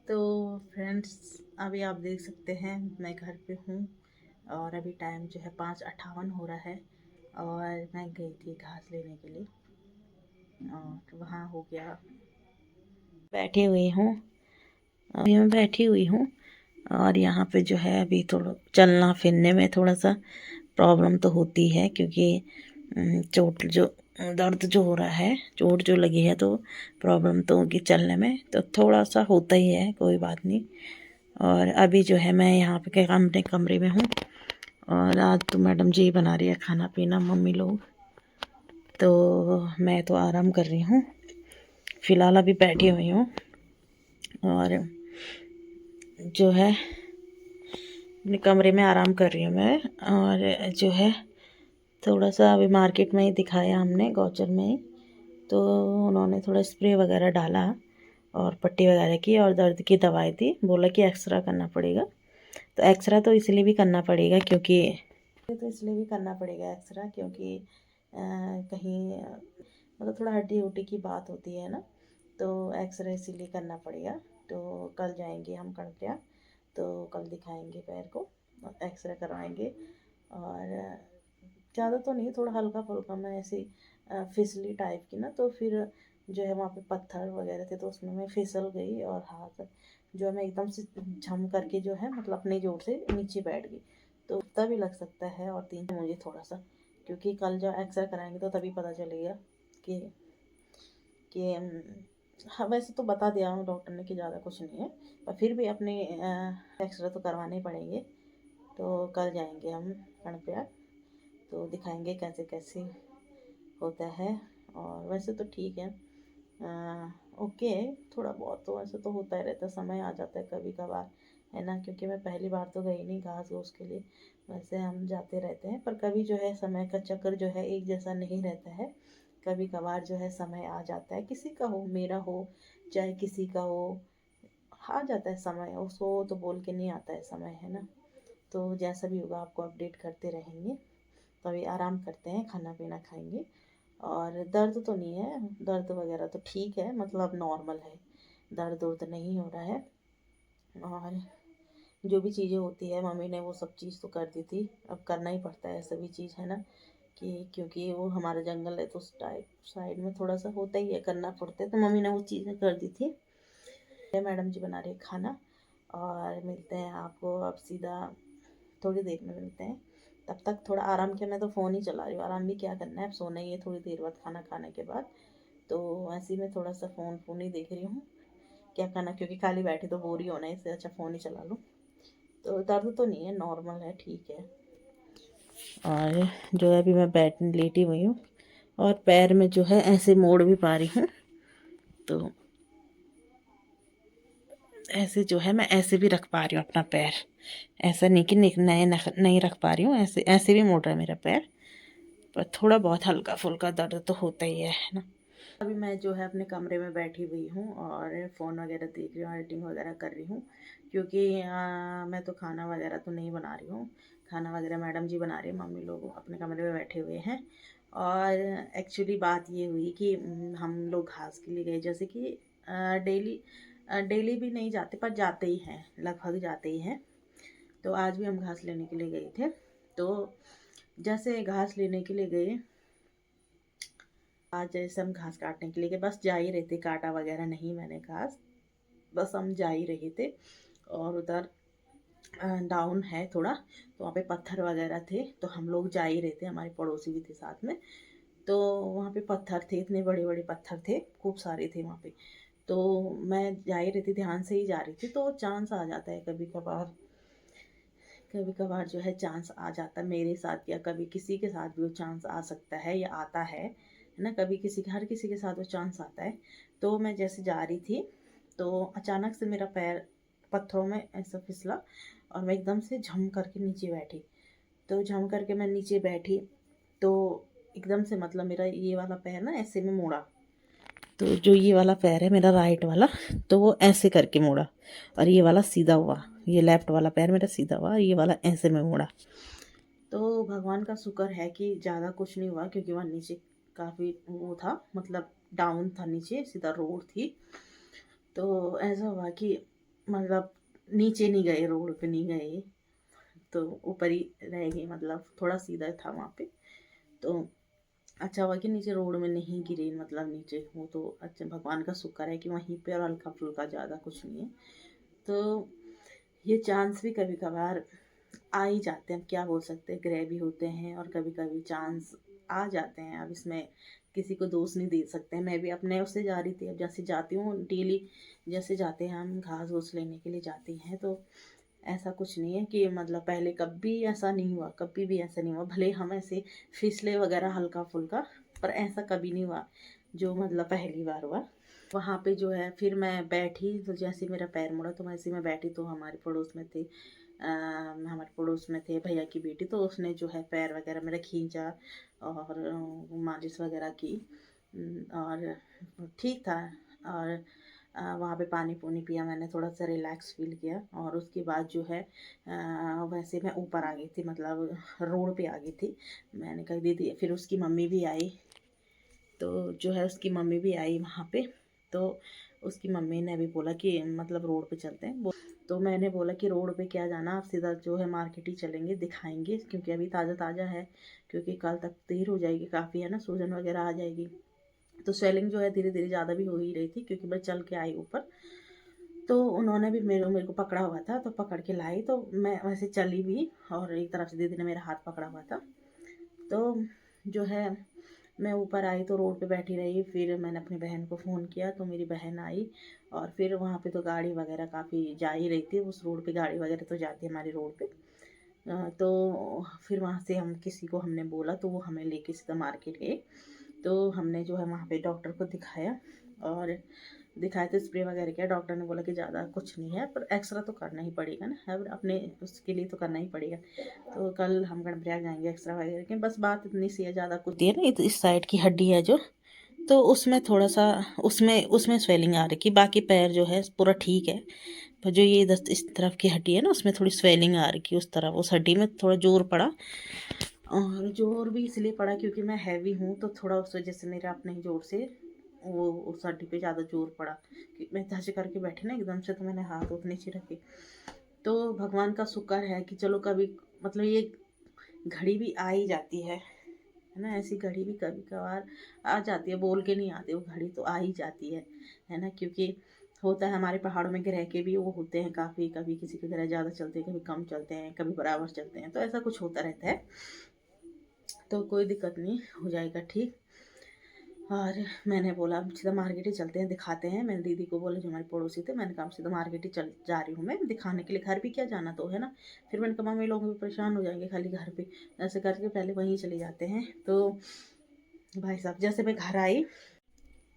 तो फ्रेंड्स, अभी आप देख सकते हैं मैं घर पे हूँ और अभी टाइम जो है 5:58 हो रहा है। और मैं गई थी घास लेने के लिए और वहाँ हो गया, बैठी हुई हूँ। अभी मैं बैठी हुई हूँ और यहाँ पे जो है अभी थोड़ा चलना फिरने में थोड़ा सा प्रॉब्लम तो होती है, क्योंकि चोट जो दर्द जो हो रहा है, चोट जो लगी है, तो प्रॉब्लम तो होगी चलने में, तो थोड़ा सा होता ही है, कोई बात नहीं। और अभी जो है मैं यहाँ पे अपने कमरे में हूँ और आज तो मैडम जी बना रही है खाना पीना, मम्मी लोग, तो मैं तो आराम कर रही हूँ फ़िलहाल, अभी बैठी हुई हूँ। और जो है अपने कमरे में आराम कर रही हूँ मैं। और जो है थोड़ा सा अभी मार्केट में ही दिखाया हमने, गौचर में ही, तो उन्होंने थोड़ा स्प्रे वगैरह डाला और पट्टी वगैरह की और दर्द की दवाई दी, बोला कि एक्सरा करना पड़ेगा। तो एक्सरा तो इसलिए भी करना पड़ेगा क्योंकि कहीं मतलब थोड़ा हड्डी उड्डी की बात होती है ना, तो एक्सरे इसीलिए करना पड़ेगा। तो कल जाएंगे हम कर्णप्रयाग, तो कल दिखाएंगे पैर को, एक्सरे करवाएंगे। और ज़्यादा तो नहीं, थोड़ा हल्का फुल्का मैं ऐसी फिसली टाइप की ना, तो फिर जो है वहाँ पे पत्थर वगैरह थे तो उसमें मैं फिसल गई और हाथ जो है मैं एकदम से झम करके जो है मतलब अपने जोर से नीचे बैठ गई, तो तभी लग सकता है। और तीन मुझे थोड़ा सा, क्योंकि कल जो एक्सरे कराएंगे तो तभी पता चलेगा कि हाँ, वैसे तो बता दिया हूँ डॉक्टर ने कि ज़्यादा कुछ नहीं है, पर फिर भी अपने एक्सरे तो करवाने पड़ेंगे। तो कल जाएंगे हम कर्णप्रयाग, तो दिखाएंगे कैसे कैसे होता है। और वैसे तो ठीक है, ओके, थोड़ा बहुत तो वैसे तो होता ही रहता है, समय आ जाता है कभी कभार, है ना, क्योंकि मैं पहली बार तो गई नहीं घास घूस के लिए, वैसे हम जाते रहते हैं, पर कभी जो है समय का चक्कर जो है एक जैसा नहीं रहता है। कभी कभार जो है समय आ जाता है, किसी का हो, मेरा हो चाहे किसी का हो, आ जाता है समय, उसको तो बोल के नहीं आता है समय, है ना। तो जैसा भी होगा आपको अपडेट करते रहेंगे। तो अभी आराम करते हैं, खाना पीना खाएंगे। और दर्द तो नहीं है, दर्द वगैरह तो ठीक है, मतलब नॉर्मल है, दर्द उर्द नहीं हो रहा है। और जो भी चीज़ें होती है मम्मी ने वो सब चीज़ तो कर दी थी, अब करना ही पड़ता है सभी चीज़, है ना, कि क्योंकि वो हमारा जंगल है तो उस टाइप साइड में थोड़ा सा होता ही है, करना पड़ता है, तो मम्मी ने वो चीज़ें कर दी थी। मैडम जी बना रही है खाना और मिलते हैं आपको अब सीधा थोड़ी देर में मिलते हैं। तब तक थोड़ा आराम किया, मैं तो फ़ोन ही चला रही हूँ, आराम भी क्या करना है, अब सोना ही है थोड़ी देर बाद खाना खाने के बाद। तो ऐसे ही मैं थोड़ा सा फ़ोन ही देख रही हूँ, क्या करना, क्योंकि खाली बैठे तो बोर ही होना है, इससे अच्छा फ़ोन ही चला लूँ। तो दर्द तो नहीं है, नॉर्मल है, ठीक है। और जो है अभी मैं लेटी हुई हूँ और पैर में जो है ऐसे मोड़ भी पा रही हूँ, तो ऐसे जो है मैं ऐसे भी रख पा रही हूँ अपना पैर, ऐसा नहीं कि नहीं रख पा रही हूँ, ऐसे ऐसे भी मोड़ रहा है मेरा पैर, पर थोड़ा बहुत हल्का फुल्का दर्द तो होता ही है ना। अभी मैं जो है अपने कमरे में बैठी हुई हूँ और फ़ोन वगैरह देख रही हूँ, एडिटिंग वगैरह कर रही हूँ, क्योंकि मैं तो खाना वगैरह तो नहीं बना रही हूँ, खाना वगैरह मैडम जी बना रही है, मम्मी लोग अपने कमरे में बैठे हुए हैं। और एक्चुअली बात ये हुई कि हम लोग घास के लिए गए, जैसे कि डेली डेली भी नहीं जाते पर जाते ही हैं, लगभग जाते ही हैं। तो आज भी हम घास लेने के लिए गए थे, तो जैसे घास लेने के लिए गए, आज जैसे हम घास काटने के लिए गए, बस जा ही रहे थे, काटा वगैरह नहीं मैंने घास, बस हम जा ही रहे थे। और उधर डाउन है थोड़ा, तो वहाँ पे पत्थर वगैरह थे, तो हम लोग जा ही रहे थे, हमारे पड़ोसी भी थे साथ में, तो वहाँ पे पत्थर थे, इतने बड़े बड़े पत्थर थे, खूब सारे थे वहाँ पे। तो मैं जा ही रही थी, ध्यान से ही जा रही थी, तो चांस आ जाता है कभी कभार, कभी कभार जो है चांस आ जाता है मेरे साथ, या कभी किसी के साथ भी वो चांस आ सकता है या आता है ना, कभी किसी हर किसी के साथ वो चांस आता है। तो मैं जैसे जा रही थी, तो अचानक से मेरा पैर पत्थरों में ऐसा फिसला और मैं एकदम से झम करके नीचे बैठी। तो झम करके मैं नीचे बैठी, तो एकदम से मतलब मेरा ये वाला पैर ना ऐसे में मुड़ा, तो जो ये वाला पैर है मेरा राइट वाला, तो वो ऐसे करके मुड़ा और ये वाला सीधा हुआ, ये लेफ्ट वाला पैर मेरा सीधा हुआ, ये वाला ऐसे में मुड़ा। तो भगवान का शुक्र है कि ज़्यादा कुछ नहीं हुआ, क्योंकि वहाँ नीचे काफ़ी वो था, मतलब डाउन था, नीचे सीधा रोड थी। तो ऐसा हुआ कि मतलब नीचे नहीं गए, रोड पे नहीं गए, तो ऊपर ही रह गए, मतलब थोड़ा सीधा था वहाँ पे। तो अच्छा हुआ कि नीचे रोड में नहीं गिरे, मतलब नीचे वो तो अच्छा, भगवान का शुक्र है कि वहीं पे, और हल्का फुल्का, ज़्यादा कुछ नहीं है। तो ये चांस भी कभी कभार आ ही जाते हैं, अब क्या बोल सकते हैं, ग्रह भी होते हैं और कभी कभी चांस आ जाते हैं। अब इसमें किसी को दोष नहीं दे सकते हैं। मैं भी अपने उससे जा रही थी, अब जैसे जाती हूँ डेली, जैसे जाते हैं हम घास घूस लेने के लिए जाती हैं, तो ऐसा कुछ नहीं है कि मतलब पहले कभी ऐसा नहीं हुआ, कभी भी ऐसा नहीं हुआ, भले हम ऐसे फिसले वगैरह हल्का फुल्का, पर ऐसा कभी नहीं हुआ जो मतलब पहली बार हुआ। वहाँ पे जो है फिर मैं बैठी, तो जैसे मेरा पैर मुड़ा तो वैसे मैं बैठी, तो हमारे पड़ोस में थे, हमारे पड़ोस में थे भैया की बेटी, तो उसने जो है पैर वगैरह मेरा खींचा और मालिश वगैरह की, और ठीक था। और वहाँ पे पानी पूनी पिया मैंने, थोड़ा सा रिलैक्स फील किया, और उसके बाद जो है वैसे मैं ऊपर आ गई थी, मतलब रोड पे आ गई थी। मैंने कहा दीदी, फिर उसकी मम्मी भी आई, तो जो है उसकी मम्मी भी आई वहाँ पे, तो उसकी मम्मी ने भी बोला कि मतलब रोड पे चलते हैं। तो मैंने बोला कि रोड पे क्या जाना, आप सीधा जो है मार्केट ही चलेंगे, दिखाएंगे, क्योंकि अभी ताज़ा ताज़ा है, क्योंकि कल तक देर हो जाएगी काफ़ी, है ना, सूजन वगैरह आ जाएगी। तो स्वेलिंग जो है धीरे धीरे ज़्यादा भी हो ही रही थी, क्योंकि मैं चल के आई ऊपर। तो उन्होंने भी मेरे को पकड़ा हुआ था, तो पकड़ के लाई, तो मैं वैसे चली भी, और एक तरफ से दीदी ने मेरा हाथ पकड़ा हुआ था। तो जो है मैं ऊपर आई, तो रोड पे बैठी रही, फिर मैंने अपनी बहन को फ़ोन किया, तो मेरी बहन आई, और फिर वहाँ पे तो गाड़ी वगैरह काफ़ी जा ही रही थी, उस रोड पे गाड़ी वगैरह तो जाती है हमारी रोड पे। तो फिर वहाँ से हम किसी को हमने बोला, तो वो हमें लेके सीधा मार्केट गए। तो हमने जो है वहाँ पे डॉक्टर को दिखाया, और दिखाया तो स्प्रे वगैरह किया, डॉक्टर ने बोला कि ज़्यादा कुछ नहीं है, पर एक्सरा तो करना ही पड़ेगा ना, अब अपने उसके लिए तो करना ही पड़ेगा। तो कल हम गणप्रयाग जाएंगे, एक्सरा वगैरह के, बस बात इतनी सी है, ज़्यादा कुछ नहीं है ना, तो इस साइड की हड्डी है जो, तो उसमें थोड़ा सा, उसमें उसमें स्वेलिंग आ रही, बाकी पैर जो है पूरा ठीक है, पर जो ये इस तरफ की हड्डी है ना, उसमें थोड़ी स्वेलिंग आ रही, उस तरफ उस हड्डी में थोड़ा जोर पड़ा, और जोर भी इसलिए पड़ा क्योंकि मैं हैवी हूँ, तो थोड़ा उस वजह से मेरा अपने जोर से वो उस हड्डी पे ज़्यादा जोर पड़ा, कि मैं ऐसे करके बैठी ना एकदम से, तो मैंने हाथ उठ नीचे रखे। तो भगवान का शुक्र है कि चलो कभी, मतलब ये घड़ी भी आ ही जाती है ना, ऐसी घड़ी भी कभी कभार आ जाती है, बोल के नहीं आती, वो घड़ी तो आ ही जाती है ना, क्योंकि होता है हमारे पहाड़ों में ग्रह के भी वो होते हैं काफ़ी, कभी किसी के ग्रह ज़्यादा चलते हैं, कभी कम चलते हैं, कभी बराबर चलते हैं, तो ऐसा कुछ होता रहता है। तो कोई दिक्कत नहीं, हो जाएगा ठीक। और मैंने बोला अब सीधा मार्केट ही चलते हैं, दिखाते हैं। मैंने दीदी को बोला, जो हमारे पड़ोसी थे, मैंने कहा सीधा मार्केट ही चल जा रही हूँ मैं दिखाने के लिए, घर भी क्या जाना तो है ना। फिर मैंने कहा मम्मी लोग भी परेशान हो जाएंगे खाली घर पे, ऐसे करके पहले वहीं चले जाते हैं। तो भाई साहब जैसे मैं घर आई,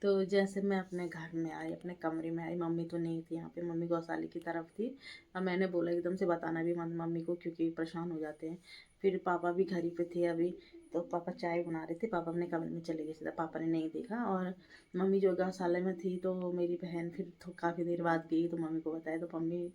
तो जैसे मैं अपने घर में आई, अपने कमरे में आई, मम्मी तो नहीं थी यहाँ पे, मम्मी गौशाले की तरफ थी। अब मैंने बोला एकदम से बताना भी मत मम्मी को, क्योंकि परेशान हो जाते हैं। फिर पापा भी घर ही पे थे अभी, तो पापा चाय बना रहे थे, पापा अपने कमरे में चले गए सीधा, पापा ने नहीं देखा। और मम्मी जो गौशाले में थी, तो मेरी बहन फिर तो काफ़ी देर बाद गई, तो मम्मी को बताया, तो मम्मी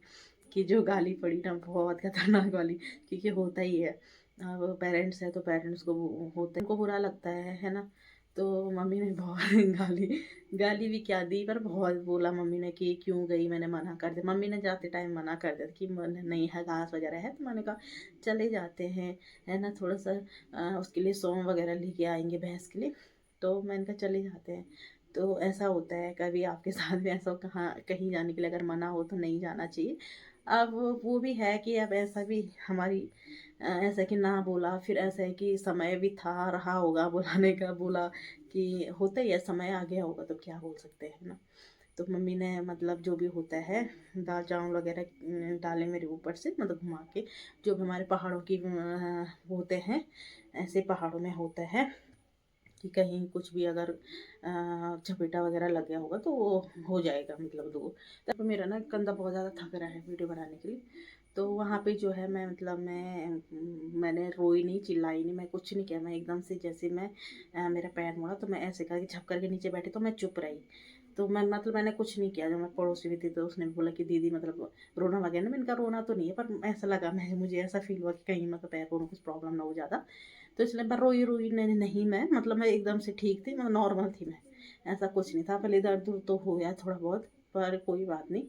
की जो गाली पड़ी ना, बहुत खतरनाक वाली, क्योंकि होता ही है, अब पेरेंट्स है तो पेरेंट्स को होता है, उनको बुरा लगता है ना। तो मम्मी ने बहुत गाली, गाली भी क्या दी, पर बहुत बोला मम्मी ने कि क्यों गई, मैंने मना कर दिया, मम्मी ने जाते टाइम मना कर दिया कि नहीं है, घास वगैरह है, तो मैंने कहा चले जाते हैं, है ना, थोड़ा सा उसके लिए सौंफ वगैरह लेके आएंगे भैंस के लिए, तो मैंने कहा चले जाते हैं। तो ऐसा होता है कभी आपके साथ भी ऐसा, कहाँ कहीं जाने के लिए अगर मना हो तो नहीं जाना चाहिए। अब वो भी है कि अब ऐसा भी हमारी ऐसा कि ना बोला, फिर ऐसा है कि समय भी था रहा होगा बुलाने का, बोला कि होता ही है, समय आ गया होगा, तो क्या बोल सकते हैं ना। तो मम्मी ने मतलब जो भी होता है, दाल चावल वगैरह डाले मेरे ऊपर से, मतलब घुमा के, जो भी हमारे पहाड़ों की होते हैं, ऐसे पहाड़ों में होता है कि कहीं कुछ भी अगर झपेटा वगैरह लग गया होगा तो वो हो जाएगा, मतलब दूर। तब मेरा ना कंधा बहुत ज़्यादा थक रहा है वीडियो बनाने के लिए। तो वहाँ पे जो है मैं, मतलब मैंने रोई नहीं, चिल्लाई नहीं, मैं कुछ नहीं किया, मैं एकदम से जैसे मैं मेरा पैर मुड़ा, तो मैं ऐसे करके झप करके नीचे बैठी, तो मैं चुप रही। तो मैं, मतलब मैंने कुछ नहीं किया। जो मैं पड़ोसी भी थी, तो उसने भी बोला कि दीदी मतलब रोना वगैरह, मैंने कहा रोना तो नहीं है, पर ऐसा लगा, मुझे ऐसा फील हुआ कि कहीं मतलब पैर को कुछ प्रॉब्लम ना हो ज़्यादा। तो इसलिए मैं रोई रोई नहीं, नहीं मैं, मतलब मैं एकदम से ठीक थी, मतलब नॉर्मल थी मैं, ऐसा कुछ नहीं था। पहले दर्द दूर तो हो गया थोड़ा बहुत, पर कोई बात नहीं।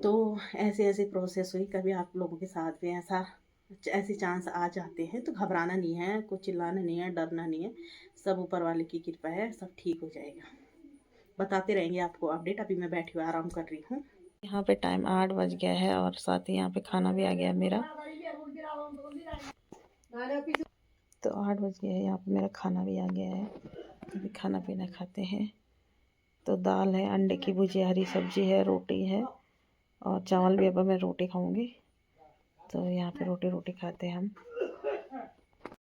तो ऐसे ऐसे प्रोसेस हुई। कभी आप लोगों के साथ भी ऐसे चांस आ जाते हैं तो घबराना नहीं है, कुछ चिल्लाना नहीं है, डरना नहीं है। सब ऊपर वाले की कृपा है, सब ठीक हो जाएगा। बताते रहेंगे आपको अपडेट। अभी मैं बैठी हुई आराम कर रही हूँ। यहाँ पे टाइम 8 बज गया है और साथ ही यहाँ पे खाना भी आ गया है मेरा। तो 8 बज गया है, यहाँ पे मेरा खाना भी आ गया है। अभी खाना पीना खाते हैं। तो दाल है, अंडे की भुजिया, हरी सब्जी है, रोटी है और चावल भी। अब मैं रोटी खाऊंगी। तो यहाँ पे रोटी खाते हैं हम।